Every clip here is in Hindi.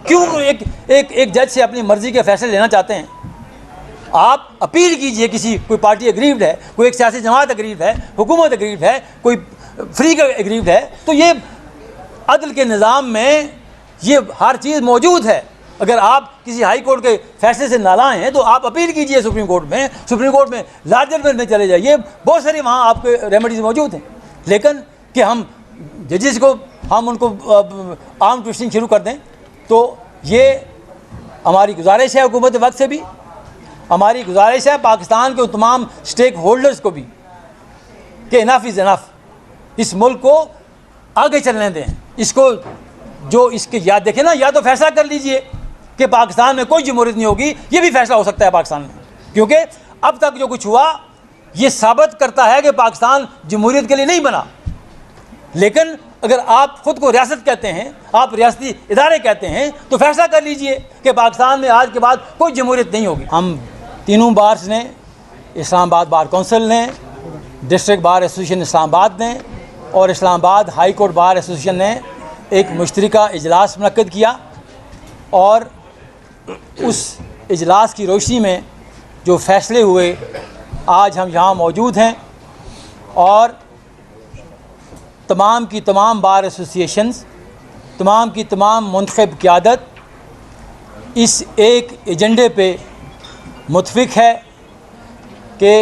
क्यों एक जज से अपनी मर्जी के फैसले लेना चाहते हैं? आप अपील कीजिए, कोई पार्टी एग्रीव्ड है, कोई एक सियासी जमात एग्रीव्ड है, हुकूमत एग्रीव्ड है, कोई फ्री एग्रीव्ड है, तो ये अदल के निज़ाम में ये हर चीज़ मौजूद है। अगर आप किसी हाई कोर्ट के फैसले से नालायक हैं तो आप अपील कीजिए सुप्रीम कोर्ट में लार्जर में चले जाइए, बहुत सारी वहाँ आपके रेमेडीज़ मौजूद हैं। लेकिन कि हम जजेस को हम उनको आर्म ट्विस्टिंग शुरू कर दें, तो ये हमारी गुजारिश है हुकूमत वक्त से भी, हमारी गुजारिश है पाकिस्तान के तमाम स्टेक होल्डर्स को भी कि इनफ इज़ इनफ, इस मुल्क को आगे चलने दें। इसको जो इसके याद देखें ना, या तो फैसला कर लीजिए कि पाकिस्तान में कोई जमहूरियत नहीं होगी, ये भी फैसला हो सकता है पाकिस्तान में, क्योंकि अब तक जो कुछ हुआ ये साबित करता है कि पाकिस्तान जमहूरियत के लिए नहीं बना। लेकिन अगर आप ख़ुद को रियासत कहते हैं, आप रियासती इदारे कहते हैं, तो फैसला कर लीजिए कि पाकिस्तान में आज के बाद कोई जमहूरियत नहीं होगी। हम तीनों बार्स ने, इस्लामाबाद बार कौंसिल ने, डिस्ट्रिक्ट बार एसोसिएशन इस्लामाबाद ने और Islamabad high court bar association ने एक मुश्तरका इजलास मुनक्किद किया, और उस इजलास की रोशनी में जो फ़ैसले हुए, आज हम यहाँ मौजूद हैं और तमाम की तमाम बार एसोसिएशंस, तमाम की तमाम मुंतखब क़यादत इस एक एजेंडे पे मुत्फिक है कि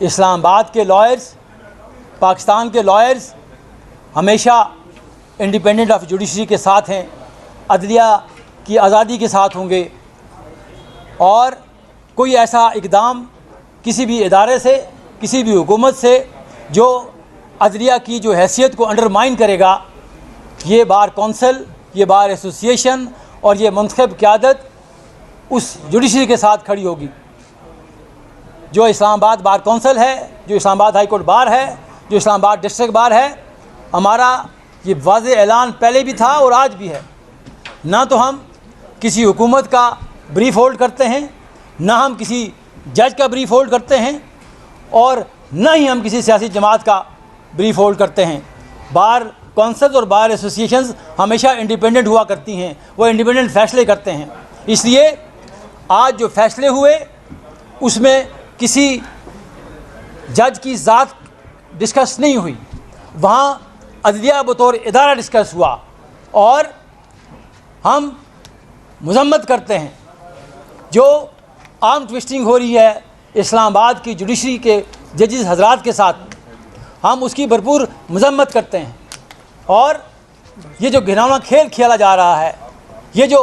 इस्लामाबाद के लॉयर्स, पाकिस्तान के लॉयर्स हमेशा इंडिपेंडेंट ऑफ जुडिशरी के साथ हैं, अदलिया की आज़ादी के साथ होंगे, और कोई ऐसा इक़दाम किसी भी इदारे से, किसी भी हुकूमत से जो अदलिया की जो हैसियत को अंडरमाइन करेगा, ये बार कौंसिल, ये बार एसोसिएशन और ये मुंतखब क़यादत उस जुडिशरी के साथ खड़ी होगी। जो इस्लामाबाद बार कौंसिल है, जो इस्लामाबाद हाई कोर्ट बार है, जो इस्लामाबाद डिस्ट्रिक्ट बार है, हमारा ये वाज़े ऐलान पहले भी था और आज भी है, ना तो हम किसी हुकूमत का ब्रीफ होल्ड करते हैं, ना हम किसी जज का ब्रीफ होल्ड करते हैं, और ना ही हम किसी सियासी जमात का ब्रीफ होल्ड करते हैं। बार कौंसिल्स और बार एसोसिएशंस हमेशा इंडिपेंडेंट हुआ करती हैं, वो इंडिपेंडेंट फ़ैसले करते हैं। इसलिए आज जो फ़ैसले हुए उसमें किसी जज की ज़ात डिस्कस नहीं हुई, वहाँ अदलिया बतौर इदारा डिस्कस हुआ, और हम मज़म्मत करते हैं जो आर्म ट्विस्टिंग हो रही है इस्लामाबाद की जुडिशरी के जजेस हजरात के साथ, हम उसकी भरपूर मज़म्मत करते हैं। और ये जो घिनौना खेल खेला जा रहा है, ये जो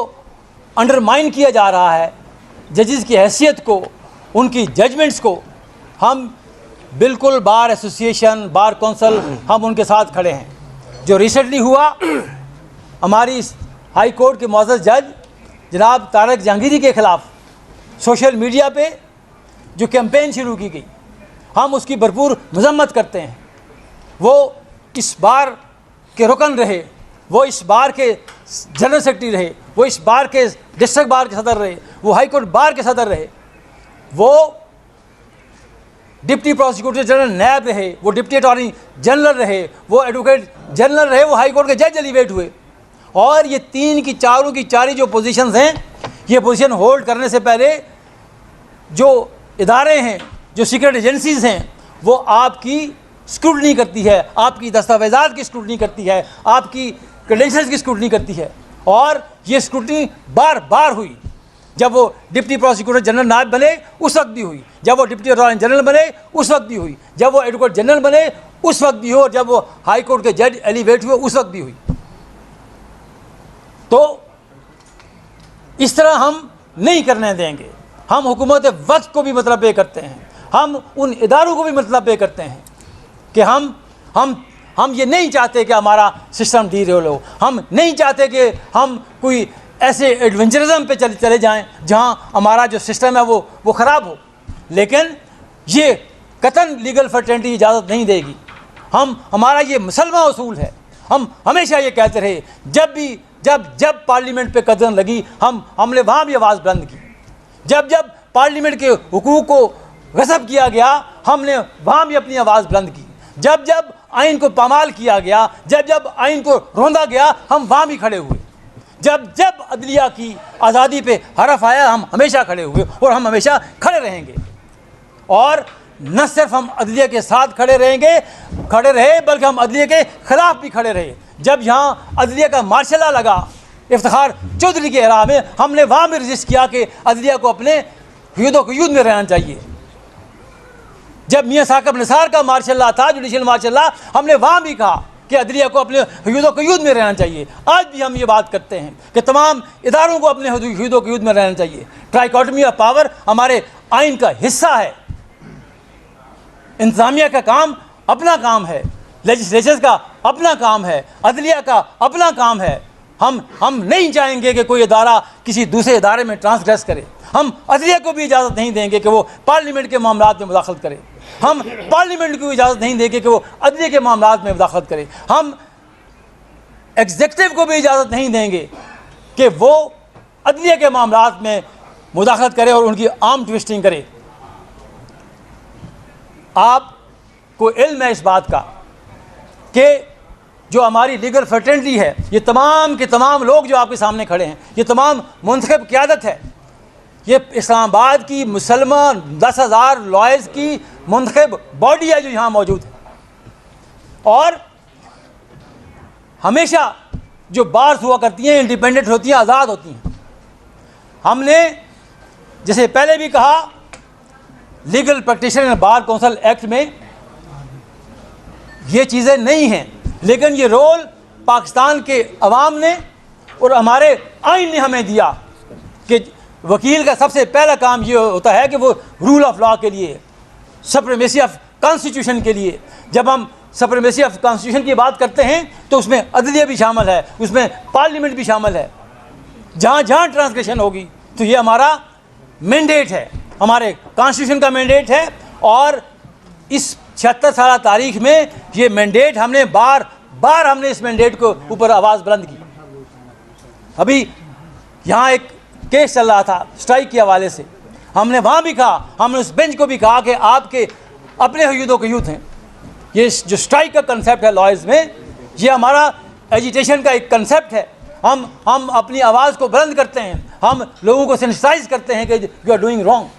अंडरमाइन किया जा रहा है जजेस की हैसियत को, उनकी जजमेंट्स को, हम बिल्कुल बार एसोसिएशन, बार कौंसिल, हम उनके साथ खड़े हैं। जो रिसेंटली हुआ, हमारी हाई कोर्ट के मुअज़्ज़ज़ जज जनाब तारक जहांगीरी के ख़िलाफ़ सोशल मीडिया पे जो कैंपेन शुरू की गई, हम उसकी भरपूर मज़म्मत करते हैं। वो इस बार के रुकन रहे, वो इस बार के जनरल सेक्रेटरी रहे, वो इस बार के डिस्ट्रिक्ट बार के सदर रहे, वो हाई कोर्ट बार के सदर रहे, वो डिप्टी प्रोसिक्यूटर जनरल नैब रहे, वो डिप्टी अटॉर्नी जनरल रहे, वो एडवोकेट जनरल रहे, वो हाई कोर्ट के जज एलिवेट हुए। और ये तीन की चारों की चारी जो पोजीशंस हैं, ये पोजीशन होल्ड करने से पहले जो इदारे हैं, जो सीक्रेट एजेंसीज़ हैं, वो आपकी स्क्रूटनी करती है, आपकी दस्तावेज़ात की स्क्रूटनी करती है, आपकी क्रेडेंशियल्स की स्क्रूटनी करती है। और ये स्क्रूटनी बार बार हुई। जब वो डिप्टी प्रोसिक्यूटर जनरल नायब बने उस वक्त भी हुई, जब वो डिप्टी अटॉर्नी जनरल बने उस वक्त भी हुई, जब वो एडवोकेट जनरल बने उस वक्त भी हुई, और जब वो हाई कोर्ट के जज एलिवेट हुए उस वक्त भी हुई। तो इस तरह हम नहीं करने देंगे। हम हुकूमत वक्त को भी मतलब पे करते हैं, हम उन इदारों को भी मतलब पे करते हैं कि हम ये नहीं चाहते कि हमारा सिस्टम डीरेल हो, हम नहीं चाहते कि हम कोई ऐसे एडवेंचरिज्म पे चले जाएं जहां हमारा जो सिस्टम है वो ख़राब हो। लेकिन ये कतन लीगल फर्टेनिटी इजाज़त नहीं देगी। हमारा ये मुसलमान उसूल है। हम हमेशा ये कहते रहे, जब पार्लियामेंट पे कदम लगी हमने वहाँ भी आवाज़ बुलंद की। जब पार्लियामेंट के हुकूक को गस्ब किया गया, हमने वहाँ भी अपनी आवाज़ बुलंद की। जब आइन को पामाल किया गया, जब आइन को रोंदा गया, हम वहाँ भी खड़े हुए। जब जब अदलिया की आज़ादी पे हरफ आया, हम हमेशा खड़े हुए और हम हमेशा खड़े रहेंगे। और न सिर्फ हम अदलिया के साथ खड़े रहे बल्कि हम अदलिया के ख़िलाफ़ भी खड़े रहे। जब यहाँ अदलिया का मार्शल लॉ लगा इफ्तिखार चौधरी के इरा में, हमने वहाँ भी रजिस्ट किया कि अदलिया को अपने हुदूद में रहना चाहिए। जब मियाँ साकिब निसार का मार्शल लॉ था, जुडिशल मार्शल लॉ, हमने वहाँ भी कहा कि अदलिया को अपने हुदूद में रहना चाहिए। आज भी हम ये बात करते हैं कि तमाम इदारों को अपने हुदूद में रहना चाहिए। ट्राइकोटमी ऑफ पावर हमारे आइन का हिस्सा है। इंतज़ामिया का काम अपना काम है, लेजिस्लेचर का अपना काम है, अदलिया का अपना काम है। हम नहीं चाहेंगे कि कोई इदारा किसी दूसरे इदारे में ट्रांसग्रेस करे। हम अदलिया को भी इजाज़त नहीं देंगे कि वो पार्लियामेंट के मामलात में मुदाखलत करे। हम पार्लियामेंट को इजाज़त नहीं देंगे कि वो अदलिया के मामलात में मुदाखलत करे। हम एग्जीक्यूटिव को भी इजाज़त नहीं देंगे कि वो अदलिया के मामलात में मुदाखलत करे और उनकी आर्म ट्विस्टिंग करे। आपको इल्म है इस बात का कि जो हमारी लीगल फ्रेटर्निटी है, ये तमाम के तमाम लोग जो आपके सामने खड़े हैं, ये तमाम मुंतखब क़यादत है। ये इस्लामाबाद की मुसलमान 10,000 लॉयर्स की मुंतखब बॉडी है जो यहाँ मौजूद है। और हमेशा जो बार्स हुआ करती हैं इंडिपेंडेंट होती हैं, आज़ाद होती हैं। हमने जैसे पहले भी कहा, legal practitioner and bar council act में ये चीज़ें नहीं हैं, लेकिन ये रोल पाकिस्तान के अवाम ने और हमारे आइन ने हमें दिया कि वकील का सबसे पहला काम ये होता है कि वो रूल ऑफ लॉ के लिए, सुप्रीमेसी ऑफ कॉन्स्टिट्यूशन के लिए। जब हम सुप्रीमेसी ऑफ कॉन्स्टिट्यूशन की बात करते हैं तो उसमें अदलिया भी शामिल है, उसमें पार्लियामेंट भी शामिल है। जहाँ जहाँ ट्रांसग्रेशन होगी तो ये हमारा मैंडेट है, हमारे कॉन्स्टिट्यूशन का मैंडेट है। और इस 76 साल तारीख में ये मैंडेट हमने बार बार हमने इस मैंडेट को ऊपर आवाज़ बुलंद की। अभी यहाँ एक केस चल रहा था स्ट्राइक के हवाले से, हमने वहाँ भी कहा, हमने उस बेंच को भी कहा कि आपके अपने हुदूद हैं। ये जो स्ट्राइक का कंसेप्ट है लॉयर्स में, ये हमारा एजिटेशन का एक कंसेप्ट है। हम अपनी आवाज़ को बुलंद करते हैं, हम लोगों को सेंसिटाइज करते हैं कि यू आर डूइंग रॉन्ग।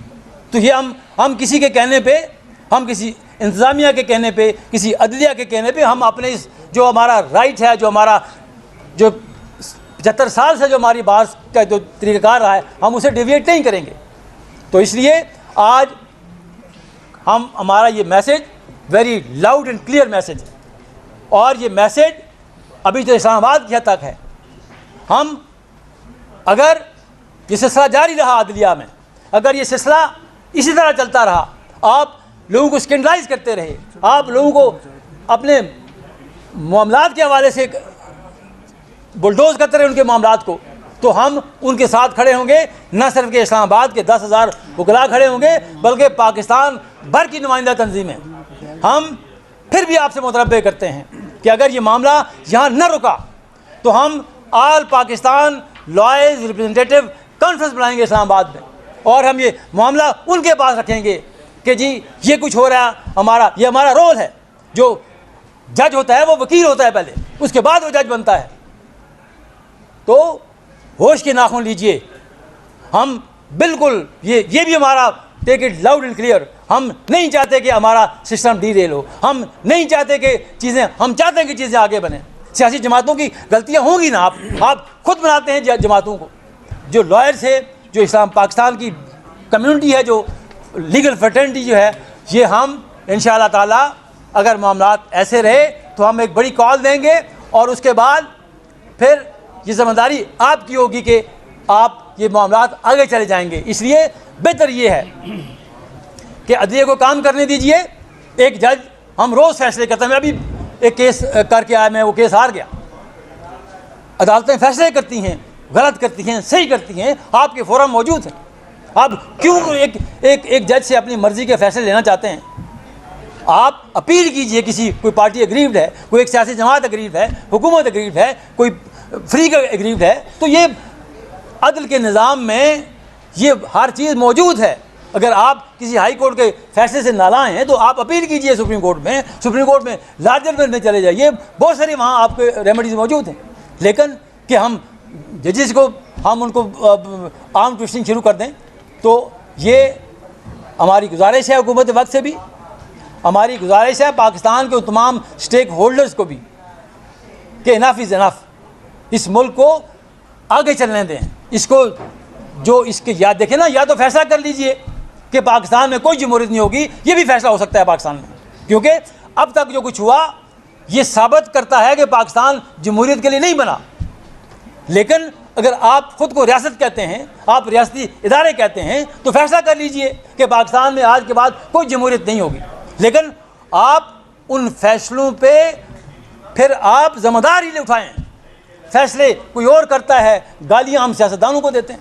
तो ये हम किसी के कहने पे, हम किसी इंतज़ामिया के कहने पे, किसी अदलिया के कहने पे, हम अपने इस जो हमारा राइट है, जो हमारा जो 75 साल से जो हमारी बात का जो तरीक़ाकार रहा है, हम उसे डिविएट नहीं करेंगे। तो इसलिए आज हमारा ये message very loud and clear message है। और ये मैसेज अभी तो इस्लामाबाद की हद तक है। हम अगर ये सिलसिला जारी रहा अदलिया में, अगर ये सिलसिला इसी तरह चलता रहा, आप लोगों को स्कैंडलाइज करते रहे, आप लोगों को अपने मामलात के हवाले से बुलडोज करते रहे उनके मामलात को, तो हम उनके साथ खड़े होंगे। न सिर्फ के इस्लामाबाद के 10,000 वकला खड़े होंगे, बल्कि पाकिस्तान भर की नुमाइंदा तंजीमें। हम फिर भी आपसे मुतरब्बे करते हैं कि अगर ये मामला यहाँ न रुका तो हम all Pakistan lawyers representative conference बुलाएंगे इस्लामाबाद में, और हम ये मामला उनके पास रखेंगे कि जी ये कुछ हो रहा है, ये हमारा रोल है। जो जज होता है वो वकील होता है पहले, उसके बाद वो जज बनता है। तो होश के नाखून लीजिए। हम बिल्कुल ये भी हमारा take it loud and clear, हम नहीं चाहते कि हमारा सिस्टम डीरेल हो, हम नहीं चाहते कि चीज़ें, हम चाहते हैं कि चीज़ें आगे बढ़ें। सियासी जमातों की गलतियां होंगी ना, आप खुद बनाते हैं जमातों को। जो लॉयर्स है, जो इस्लाम पाकिस्तान की कम्युनिटी है, जो लीगल फ्रेटर्निटी जो है, ये हम इंशाअल्लाह ताला अगर मामलात ऐसे रहे तो हम एक बड़ी कॉल देंगे, और उसके बाद फिर ये ज़िम्मेदारी आपकी होगी कि आप ये मामलात आगे चले जाएंगे। इसलिए बेहतर ये है कि अदलिया को काम करने दीजिए। एक जज, हम रोज़ फैसले करते हैं। मैं अभी एक केस करके आया, मैं वो केस हार गया। अदालतें फैसले करती हैं, गलत करती हैं, सही करती हैं, आपके फोरम मौजूद हैं। आप क्यों एक जज से अपनी मर्ज़ी के फैसले लेना चाहते हैं? आप अपील कीजिए। कोई पार्टी एग्रीव्ड है, कोई एक सियासी जमात एग्रीव्ड है, हुकूमत एग्रीव्ड है, कोई फ्री का एग्रीव्ड है, तो ये अदल के निज़ाम में ये हर चीज़ मौजूद है। अगर आप किसी हाई कोर्ट के फैसले से नालायक हैं तो आप अपील कीजिए सुप्रीम कोर्ट में लार्जर में चले जाइए, बहुत सारी वहाँ आपके रेमेडीज़ मौजूद हैं। लेकिन कि हम जजेस को हम उनको आर्म ट्विस्टिंग शुरू कर दें, तो ये हमारी गुजारिश है हुकूमत वक्त से भी, हमारी गुजारिश है पाकिस्तान के तमाम स्टेक होल्डर्स को भी कि इनफ इज़ इनफ, इस मुल्क को आगे चलने दें। इसको जो इसके याद देखें ना, या तो फैसला कर लीजिए कि पाकिस्तान में कोई जमहूरियत नहीं होगी, ये भी फैसला हो सकता है पाकिस्तान में, क्योंकि अब तक जो कुछ हुआ ये साबित करता है कि पाकिस्तान जमहूरियत के लिए नहीं बना। लेकिन अगर आप ख़ुद को रियासत कहते हैं, आप रियासती इदारे कहते हैं, तो फैसला कर लीजिए कि पाकिस्तान में आज के बाद कोई जमहूरियत नहीं होगी। लेकिन आप उन फैसलों पे फिर आप ज़िम्मेदारी ले उठाएं। फैसले कोई और करता है, गालियां हम सियासतदानों को देते हैं।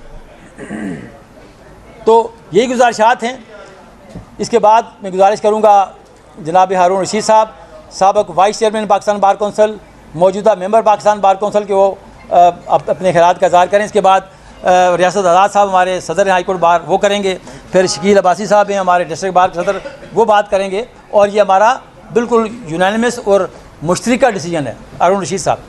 तो यही गुजारिशात हैं। इसके बाद मैं गुजारिश करूँगा जनाब हारून रशीद साहब, साबिक़ vice chairman Pakistan bar council, मौजूदा मेंबर पाकिस्तान बार कौंसल के, वो अपने ख़यालात का इज़हार करें। इसके बाद रियासत आज़ाद साहब हमारे सदर हाई कोर्ट बार, वो करेंगे। फिर शकील अब्बासी साहब हैं हमारे डिस्ट्रिक्ट बार के सदर, वो बात करेंगे। और ये हमारा बिल्कुल यूनानिमस और मुश्तरका डिसीजन है। हारून रशीद साहब।